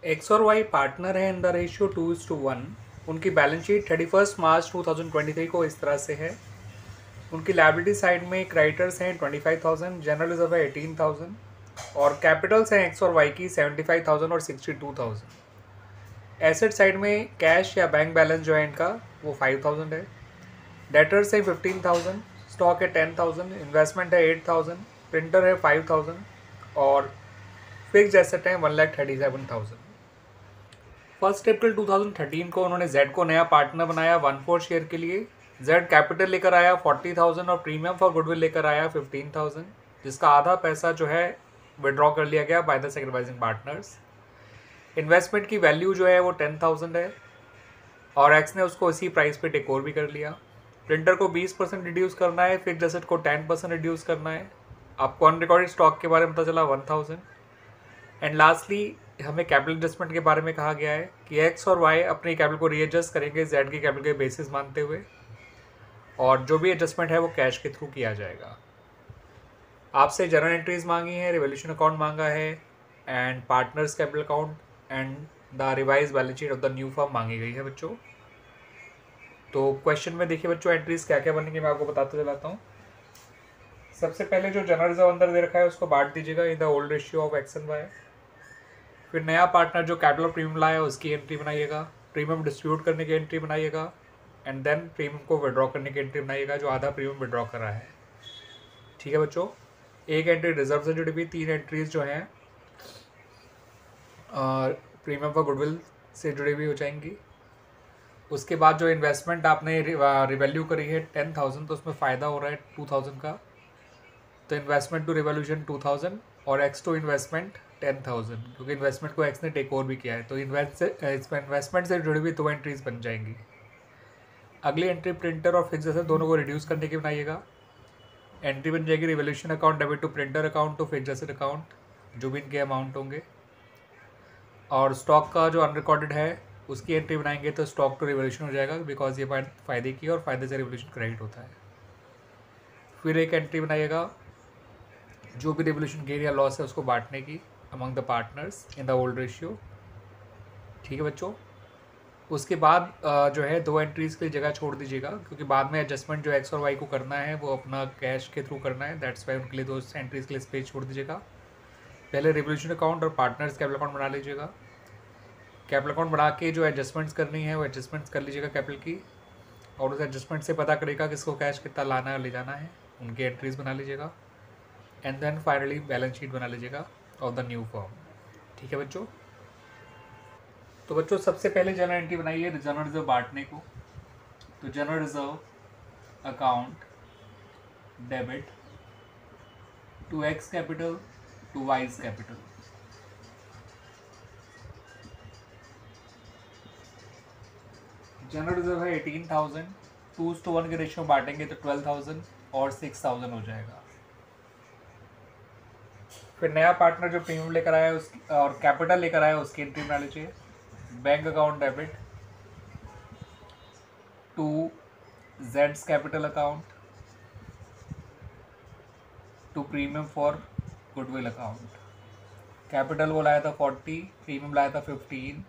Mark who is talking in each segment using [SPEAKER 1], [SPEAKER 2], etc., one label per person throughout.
[SPEAKER 1] X और Y partner है in the ratio 2:1। उनकी बैलेंस शीट 31 मार्च 2023 को इस तरह से है। उनकी लायबिलिटी साइड में क्रेडिटर्स हैं 25,000, जनरल रिजर्व है 18,000 और कैपिटल्स हैं एक्स और वाई की 75,000 और 62,000। एसेट साइड में कैश या बैंक बैलेंस जो है इनका वो 5,000 है। डेटर्स है 15,000, स्टॉक है 10,000, इन्वेस्टमेंट है 8,000, प्रिंटर है 5,000 और फिक्स एसेट है 1,37,000। 1 अप्रैल 2013 को उन्होंने जेड को नया पार्टनर बनाया 1/4 शेयर के लिए। जेड कैपिटल लेकर आया 40,000 और प्रीमियम फॉर गुडविल लेकर आया 15,000, जिसका आधा पैसा जो है विड्रॉ कर लिया गया by the sacrificing partners. Investment की वैल्यू जो है वो 10,000 है और एक्स ने उसको इसी प्राइस पे टेक ओवर भी कर लिया। प्रिंटर को 20% रिड्यूस करना है, फिक्स एसेट को 10% रिड्यूस करना है। आपको अनरिकॉर्डेड स्टॉक के बारे में पता चला 1,000। एंड लास्टली हमें कैपिटल एडजस्टमेंट के बारे में कहा गया है कि एक्स और वाई अपनी कैपिटल को रीएडजस्ट करेंगे जेड की कैपिटल के बेसिस मानते हुए, और जो भी एडजस्टमेंट है वो कैश के थ्रू किया जाएगा। आपसे जर्नल एंट्रीज मांगी है, रिवोल्यूशन अकाउंट मांगा है and partners capital account and the revise balance sheet of the new firm मांगी गई है बच्चों। तो क्वेश्चन में देखिए बच्चों एंट्रीज क्या क्या बनेंगी मैं आपको बताते चलाता हूँ। सबसे पहले जो जनरल रिजर्व अंदर दे रखा है उसको बांट दीजिएगा in the old ratio of X and Y. फिर नया पार्टनर जो कैपिटल प्रीमियम लाया उसकी एंट्री बनाइएगा, प्रीमियम डिस्ट्रीब्यूट करने की एंट्री बनाइएगा एंड देन प्रीमियम को विड्रॉ करने की एंट्री बनाइएगा जो आधा प्रीमियम विड्रॉ कर रहा है। ठीक है बच्चों, एक एंट्री रिजर्व से जुड़ी हुई, 3 एंट्रीज जो हैं प्रीमियम फॉर गुडविल से जुड़ी हुई हो जाएंगी। उसके बाद जो इन्वेस्टमेंट आपने रिवैल्यू करी है 10,000, तो उसमें फ़ायदा हो रहा है 2,000 का, तो इन्वेस्टमेंट टू रिवोल्यूशन 2,000 और एक्स टू इन्वेस्टमेंट 10,000, क्योंकि इन्वेस्टमेंट को एक्स ने टेक ओवर भी किया है। तो इन्वेस्टमेंट से जुड़ी हुई 2 एंट्रीज बन जाएंगी। अगली एंट्री प्रिंटर और फिक्स एसेट दोनों को रिड्यूस करने की बनाइएगा। एंट्री बन जाएगी revaluation account debit to printer account to fix asset account, जो भी इनके अमाउंट होंगे। और स्टॉक का जो अनरिकॉर्डेड है उसकी एंट्री बनाएंगे तो स्टॉक टू रिवोल्यूशन हो जाएगा, बिकॉज ये फ़ायदे की और फ़ायदे से रिवोल्यूशन क्रेडिट होता है। फिर एक एंट्री बनाइएगा जो भी रिवोल्यूशन गेन या लॉस है उसको बांटने की among the partners in the old ratio. ठीक है बच्चों, उसके बाद जो है 2 एंट्रीज़ के लिए जगह छोड़ दीजिएगा, क्योंकि बाद में एडजस्टमेंट जो एक्स और वाई को करना है वो अपना कैश के थ्रू करना है। दैट्स वाई उनके लिए 2 एंट्रीज़ के लिए स्पेस छोड़ दीजिएगा। पहले रिवोल्यूशन अकाउंट और पार्टनर्स कैपिटल अकाउंट बना लीजिएगा। कैपिटल अकाउंट बना के जो एडजस्टमेंट्स करनी है वो एडजस्टमेंट्स कर लीजिएगा कैपिटल की, और उस एडजस्टमेंट से पता करेगा किसको कैश कितना लाना है ले जाना है, उनकी एंट्रीज़ बना लीजिएगा and then finally balance sheet बना लीजिएगा ऑफ द न्यू फॉर्म। ठीक है बच्चों, तो बच्चों सबसे पहले जनरल एंट्री बनाइए जनरल रिजर्व बांटने को। तो general reserve account debit to X capital to Y's capital. General reserve है 18,000, 2:1 के रेशियो बांटेंगे तो 12,000 और 6,000 हो जाएगा। फिर नया पार्टनर जो प्रीमियम लेकर आया उसकी और कैपिटल लेकर आया उसकी एंट्री बना लीजिए। बैंक अकाउंट डेबिट टू जेड्स capital account to premium for goodwill account. Capital वो लाया था 40, प्रीमियम लाया था 15,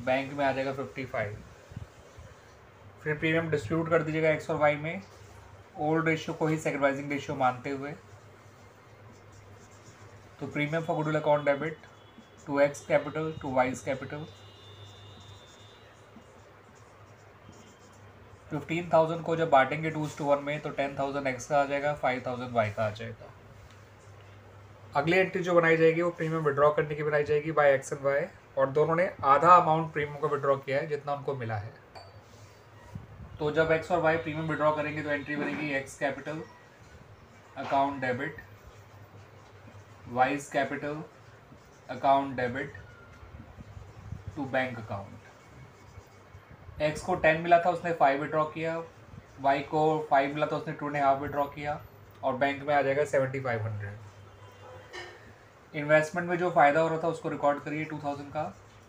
[SPEAKER 1] बैंक में आ जाएगा 55। फिर प्रीमियम डिस्ट्रीब्यूट कर दीजिएगा एक्स और वाई में, ओल्ड रेशियो को ही सेक्रीफाइसिंग रेशियो मानते हुए। तो premium for goodwill account debit to X capital to Y's capital. 15,000 को जब बांटेंगे 2:1 में तो 10,000 एक्स का आ जाएगा, 5,000 वाई का आ जाएगा। अगली एंट्री जो बनाई जाएगी वो प्रीमियम विड्रॉ करने की बनाई जाएगी बाय एक्स एंड वाई, और दोनों ने आधा अमाउंट प्रीमियम को विड्रॉ किया है जितना उनको मिला है। तो जब एक्स और वाई प्रीमियम विड्रॉ करेंगे तो एंट्री बनेगी X capital account debit Y's capital account debit to bank account. X को 10 मिला था उसने 5 विड्रॉ किया, वाई को 5 मिला था उसने 2.5 विड्रॉ किया, और बैंक में आ जाएगा 7,500। इन्वेस्टमेंट में जो फ़ायदा हो रहा था उसको रिकॉर्ड करिए 2,000 का,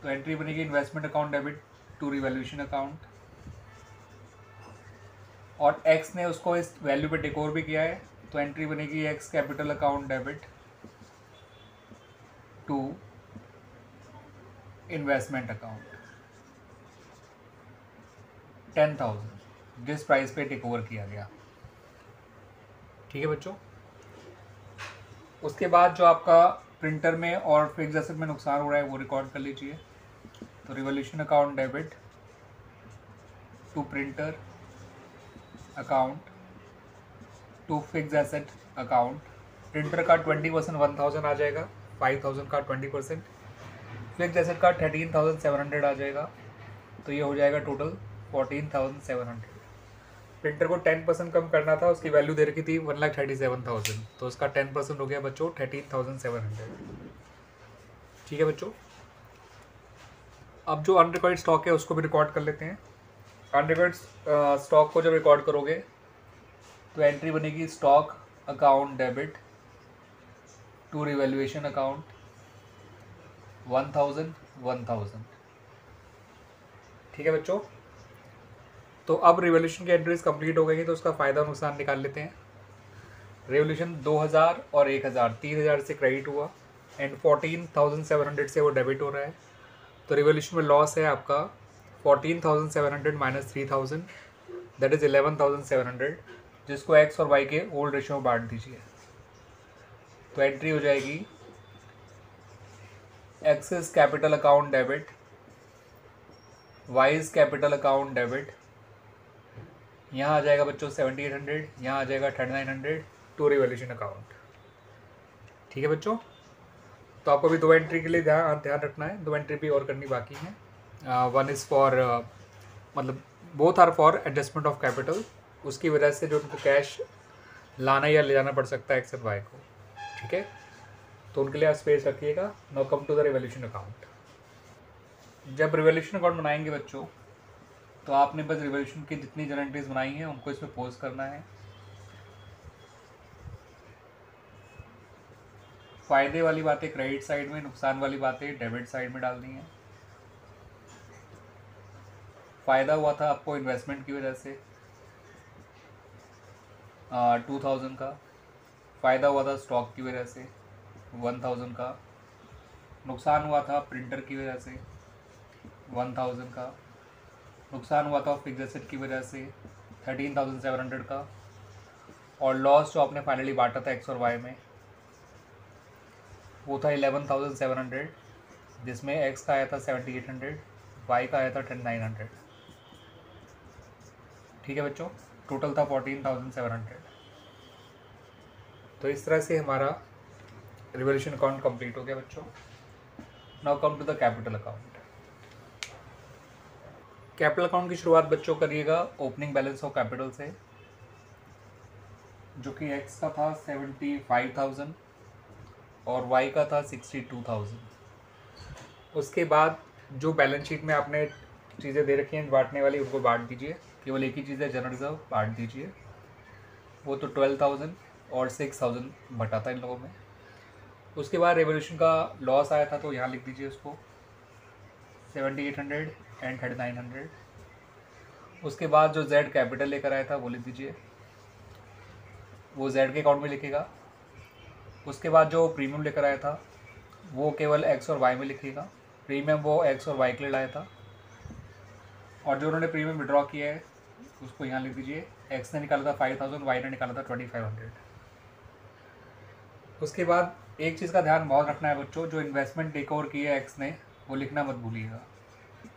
[SPEAKER 1] तो एंट्री बनेगी investment account debit to revolution account, और एक्स ने उसको इस वैल्यू पे टेक ओवर भी किया है, तो एंट्री बनेगी X capital account debit to investment account 10,000 जिस प्राइस पे टेक ओवर किया गया। ठीक है बच्चों। उसके बाद जो आपका प्रिंटर में और फिक्स एसेट में नुकसान हो रहा है वो रिकॉर्ड कर लीजिए। तो revaluation account debit to printer account to fix asset account. Printer का 20% 1,000 आ जाएगा, 5,000 का 20%, फिक्स एसेट का 13,700 आ जाएगा। तो ये हो जाएगा टोटल 14,700। प्रिंटर को 10% कम करना था, उसकी वैल्यू दे रखी थी 1,37,000, तो उसका 10% हो गया बच्चों 13,700। ठीक है बच्चों। अब जो अनरिकॉर्डेड स्टॉक है उसको भी रिकॉर्ड कर लेते हैं। अनरिकॉर्डेड स्टॉक को जब रिकॉर्ड करोगे तो एंट्री बनेगी stock account debit to revaluation account 1,000। ठीक है बच्चों। तो अब रिवोल्यूशन की एंट्रीज कंप्लीट हो गई तो उसका फ़ायदा नुकसान निकाल लेते हैं। रिवोल्यूशन 2,000 और 1,000 3,000 से क्रेडिट हुआ एंड 14,700 से वो डेबिट हो रहा है। तो रिवोल्यूशन में लॉस है आपका 14,700 माइनस 3,000 दैट इज़ 11,700, जिसको एक्स और वाई के ओल्ड रेशियो में बांट दीजिए। तो एंट्री हो जाएगी axis capital account debit, Y's capital account debit. यहाँ आ जाएगा बच्चों 7,800, यहाँ आ जाएगा 3,900 टू रिवोल्यूशन अकाउंट। ठीक है बच्चों। तो आपको भी दो एंट्री के लिए ध्यान रखना है, दो एंट्री भी और करनी बाकी हैं। वन इज़ फॉर मतलब both are for adjustment of capital, उसकी वजह से जो उनको कैश लाना या ले जाना पड़ सकता है एक्स और वाई को। ठीक है, तो उनके लिए आप स्पेस रखिएगा। Now come to the revaluation account. जब रिवोल्यूशन अकाउंट बनाएंगे बच्चों तो आपने बस रिवोल्यूशन की जितनी जनरल एंट्रीज बनाई हैं उनको इसमें पोस्ट करना है। फ़ायदे वाली बातें क्रेडिट साइड में, नुकसान वाली बातें डेबिट साइड में डालनी है। फ़ायदा हुआ था आपको इन्वेस्टमेंट की वजह से 2,000 का। फ़ायदा हुआ था स्टॉक की वजह से 1,000 का। नुकसान हुआ था प्रिंटर की वजह से 1,000 का। नुकसान हुआ था फिक्स एसेट की वजह से 13,700 का। और लॉस जो आपने फाइनली बांटा था एक्स और वाई में वो था 11,700, जिसमें एक्स का आया था 7,800, वाई का आया था 10,900। ठीक है बच्चों, टोटल था 14,700। तो इस तरह से हमारा रिवोल्यूशन अकाउंट कंप्लीट हो गया बच्चों। Now come to the capital account. Capital account की शुरुआत बच्चों करिएगा ओपनिंग बैलेंस ऑफ कैपिटल से, जो कि एक्स का था 75,000 और वाई का था 62,000। उसके बाद जो बैलेंस शीट में आपने चीज़ें दे रखी हैं बांटने वाली उनको बांट दीजिए। केवल एक ही चीज़ है जनरल रिजर्व, बांट दीजिए। वो तो 12,000 और 6,000 बटा था इन लोगों में। उसके बाद रेवोल्यूशन का लॉस आया था तो यहाँ लिख दीजिए उसको 7,800 एंड 3,900। उसके बाद जो जेड कैपिटल लेकर आया था वो लिख दीजिए, वो जेड के अकाउंट में लिखेगा। उसके बाद जो प्रीमियम लेकर आया था वो केवल एक्स और वाई में लिखेगा। प्रीमियम वो एक्स और वाई के लिए लाया था, और जो उन्होंने प्रीमियम विड्रॉ किया है उसको यहाँ लिख दीजिए। एक्स ने निकाला था 5,000, वाई ने निकाला था 2,500। उसके बाद एक चीज़ का ध्यान बहुत रखना है बच्चों, जो इन्वेस्टमेंट टेक ओवर की है एक्स ने वो लिखना मत भूलिएगा,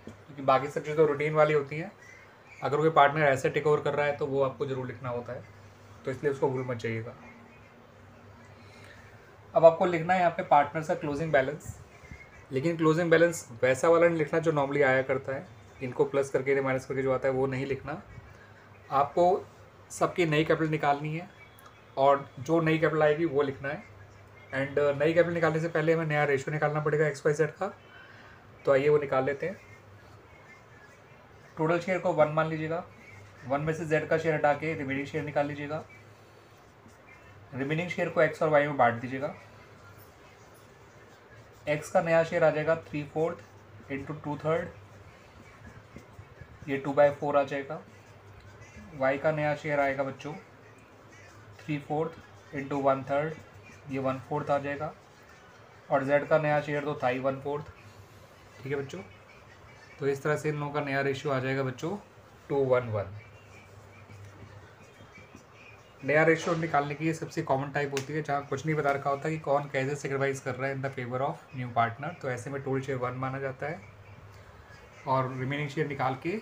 [SPEAKER 1] क्योंकि बाकी सब चीज़ें तो रूटीन वाली होती हैं। अगर कोई पार्टनर ऐसे टेक ओवर कर रहा है तो वो आपको ज़रूर लिखना होता है, तो इसलिए उसको भूल मत जाइएगा। अब आपको लिखना है यहाँ पे पार्टनर का क्लोजिंग बैलेंस, लेकिन क्लोजिंग बैलेंस वैसा वाला नहीं लिखना जो नॉर्मली आया करता है, इनको प्लस करके माइनस करके जो आता है वो नहीं लिखना। आपको सबकी नई कैपिटल निकालनी है और जो नई कैपिटल आएगी वो लिखना है। एंड नई कैपिटल निकालने से पहले हमें नया रेशियो निकालना पड़ेगा एक्स वाई जेड का। तो आइए वो निकाल लेते हैं। टोटल शेयर को 1 मान लीजिएगा। 1 में से जेड का शेयर हटा के रिमेनिंग शेयर निकाल लीजिएगा। रिमेनिंग शेयर को एक्स और वाई में बांट दीजिएगा। एक्स का नया शेयर आ जाएगा 3/4 इंटू 2/3, ये 2/4 आ जाएगा। वाई का नया शेयर आएगा बच्चों 3/4 इंटू 1/3, ये 1/4 आ जाएगा। और जेड का नया शेयर तो था ही 1/4, ठीक है बच्चों, तो इस तरह से इन लोगों का नया रेशियो आ जाएगा बच्चों 2:1:1। नया रेशियो निकालने की ये सबसे कॉमन टाइप होती है जहाँ कुछ नहीं बता रखा होता कि कौन कैसे सेक्रीफाइस कर रहा है in the favour of new partner. तो ऐसे में टोटल शेयर 1 माना जाता है और रिमेनिंग शेयर निकाल के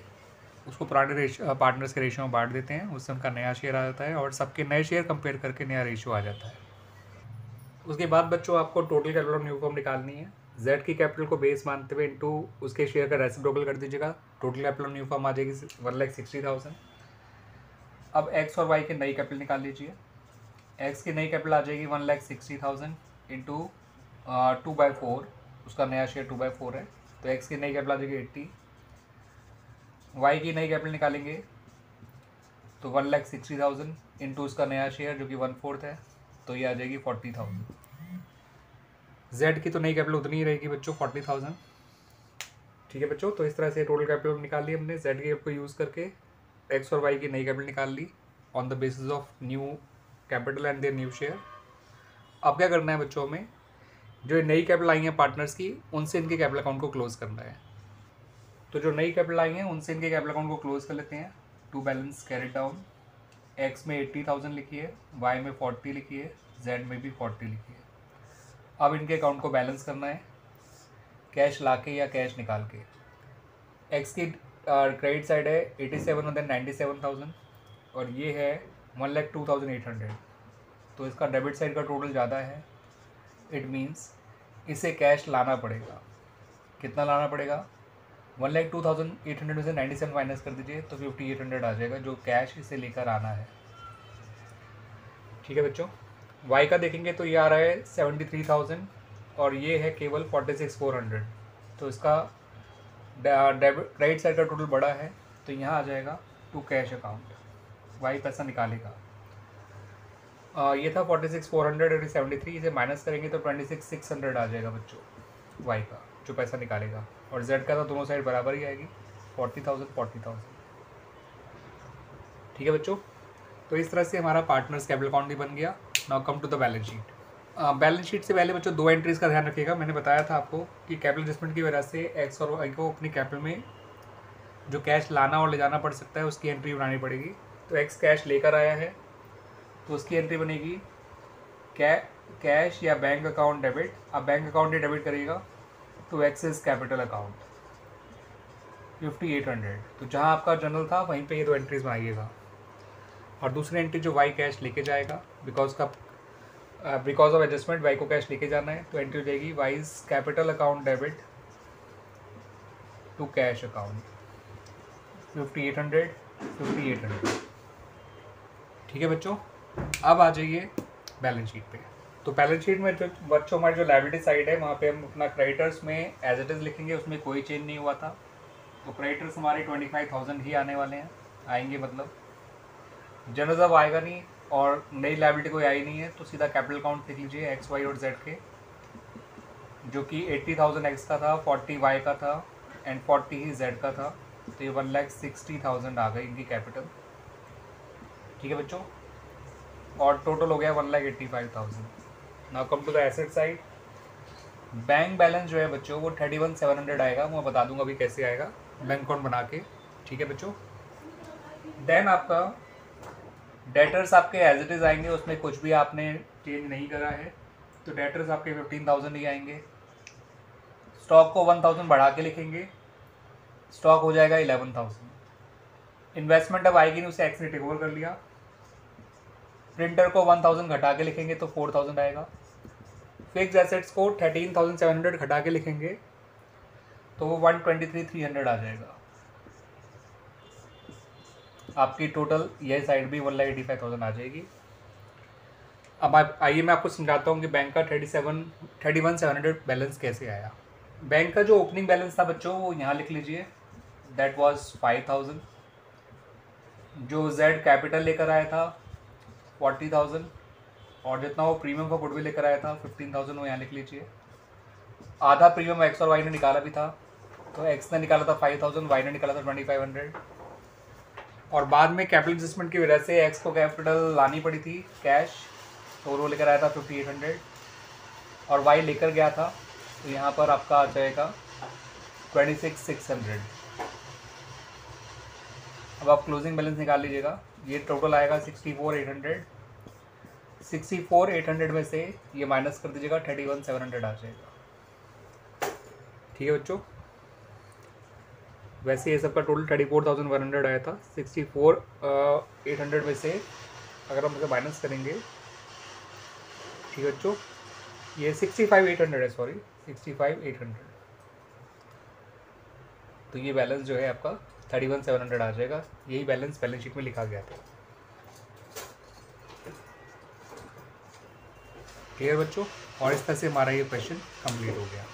[SPEAKER 1] उसको पुराने पार्टनर्स के रेशियो में बांट देते हैं, उससे उनका नया शेयर आ जाता है और सबके नए शेयर कंपेयर करके नया रेशियो आ जाता है। उसके बाद बच्चों आपको total capital of new firm निकालनी है। जेड की कैपिटल को बेस मानते हुए इनटू उसके शेयर का रेसिप्रोकल कर दीजिएगा। Total capital of new firm आ जाएगी 1,60,000। अब एक्स और वाई की नई कैपिटल निकाल लीजिए। एक्स की नई कैपिटल आ जाएगी 1,60,000 इंटू 2/4, उसका नया शेयर 2/4 है, तो एक्स की नई कैपिटल आ जाएगी 80। वाई की नई कैपिटल निकालेंगे तो 1,60,000 इंटू उसका नया शेयर जो कि 1/4 है, तो ये आ जाएगी 40,000। जेड की तो नई कैपिटल उतनी ही रहेगी बच्चों 40,000। ठीक है बच्चों, तो इस तरह से टोटल कैपिटल निकाल ली हमने जेड की को यूज़ करके। एक्स और वाई की नई कैपिटल निकाल ली on the basis of new capital and their new share. अब क्या करना है बच्चों में, जो नई कैपिटल आई हैं पार्टनर्स की, उनसे इनके कैपिटल अकाउंट को क्लोज करना है। तो जो नई कैपिटल आई हैं उनसे इनके कैपिटल अकाउंट को क्लोज कर लेते हैं। To balance carried down, X में 80,000 लिखिए, वाई में 40 लिखिए, जेड में भी 40 लिखिए। अब इनके अकाउंट को बैलेंस करना है, कैश लाके या कैश निकाल के। एक्स की क्रेडिट साइड है 87,97,000 और ये है 1,02,800, तो इसका डेबिट साइड का टोटल ज़्यादा है। इट मीन्स इसे कैश लाना पड़ेगा। कितना लाना पड़ेगा, 1,02,800 में से 97 माइनस कर दीजिए तो 5,800 आ जाएगा, जो कैश इसे लेकर आना है। ठीक है बच्चों, वाई का देखेंगे तो ये आ रहा है 73,000 और ये है केवल 46,400, तो इसका क्रेडिट साइड का टोटल बड़ा है, तो यहाँ आ जाएगा टू कैश अकाउंट, वाई पैसा निकालेगा। ये था 46,400 और 73, इसे माइनस करेंगे तो 26,600 आ जाएगा बच्चों वाई का, जो पैसा निकालेगा। और जेड का तो दोनों साइड बराबर ही आएगी 40,000। ठीक है बच्चों, तो इस तरह से हमारा पार्टनर्स कैपिटल अकाउंट भी बन गया। Now come to the balance sheet. Balance sheet से पहले बच्चों 2 एंट्रीज का ध्यान रखिएगा। मैंने बताया था आपको कि कैपिटल एडजस्टमेंट की वजह से एक्स और वाई को अपनी कैपिटल में जो कैश लाना और ले जाना पड़ सकता है उसकी एंट्री बनानी पड़ेगी। तो एक्स कैश लेकर आया है तो उसकी एंट्री बनेगी कैश या बैंक अकाउंट डेबिट। अब बैंक अकाउंट ये डेबिट करेगा तो एक्सेस कैपिटल अकाउंट 5,800, तो जहाँ आपका जनरल था वहीं पे ये 2 एंट्रीज बनाइएगा। और दूसरी एंट्री जो वाई कैश लेके जाएगा, बिकॉज ऑफ एडजस्टमेंट वाई को कैश लेके जाना है, तो एंट्री हो जाएगी Y's capital account debit to cash account 5,800। ठीक है बच्चों, अब आ जाइए बैलेंस शीट पे। तो बैलेंस शीट में जो बच्चों हमारी जो लायबिलिटी साइड है वहाँ पे हम अपना क्रेडिटर्स में एज इट इज़ लिखेंगे, उसमें कोई चेंज नहीं हुआ था। तो क्रेडिटर्स हमारे 25,000 ही आने वाले हैं, आएंगे मतलब जनरल जब आएगा नहीं और नई लायबिलिटी कोई आई नहीं है, तो सीधा कैपिटल अकाउंट लिख लीजिए एक्स वाई और जेड के, जो कि 80,000 एक्स का था, 40 वाई का था एंड 40 ही जेड का था। तो ये 1,60,000 आ गई इनकी कैपिटल। ठीक है बच्चों, और टोटल हो गया 1,85,000। Now come to the asset side. Bank balance जो है बच्चों वो 31,700 आएगा, मैं बता दूंगा अभी कैसे आएगा बैंक अकाउंट बना के। ठीक है बच्चों, देन आपका डेटर्स आपके एज इट इज़ आएंगे, उसमें कुछ भी आपने चेंज नहीं करा है, तो डेटर्स आपके 15,000 ही आएंगे। स्टॉक को 1,000 बढ़ा के लिखेंगे, स्टॉक हो जाएगा 11,000। इन्वेस्टमेंट अब आएगी नहीं, उसे एक्स ने टेक ओवर कर लिया। प्रिंटर को 1,000 घटा के लिखेंगे तो 4,000 आएगा। फिक्स एसेट्स को 13,700 घटा के लिखेंगे तो वो 123,300 आ जाएगा। आपकी टोटल यह साइड भी 1,85,000 आ जाएगी। अब आइए मैं आपको समझाता हूँ कि बैंक का 31,700 बैलेंस कैसे आया। बैंक का जो ओपनिंग बैलेंस था बच्चों वो यहाँ लिख लीजिए, दैट वाज 5,000। जो जेड कैपिटल लेकर आया था 40,000 और जितना वो प्रीमियम का गुडविल लेकर आया था 15,000, वो यहाँ लिख लीजिए। आधा प्रीमियम एक्स और वाई ने निकाला भी था, तो एक्स ने निकाला था 5,000, वाई ने निकाला था 2,500। और बाद में कैपिटल एडजस्टमेंट की वजह से एक्स को कैपिटल लानी पड़ी थी कैश, तो वो लेकर आया था 5,800 और वाई लेकर गया था, तो यहाँ पर आपका आ जाएगा 26,600। अब आप क्लोजिंग बैलेंस निकाल लीजिएगा। ये टोटल आएगा 64,800। 64,800 में से ये माइनस कर दीजिएगा, 31,700 आ जाएगा। ठीक है बच्चों, वैसे ये सबका टोटल 34,100 आया था। 64,800 में से अगर हम इसे माइनस करेंगे, ठीक है बच्चों, ये 65,800 है, सॉरी 65,800। तो ये बैलेंस जो है आपका 31,700 आ जाएगा। यही बैलेंस शीट में लिखा गया था। क्लियर बच्चों, और इस तरह से हमारा ये क्वेश्चन कंप्लीट हो गया।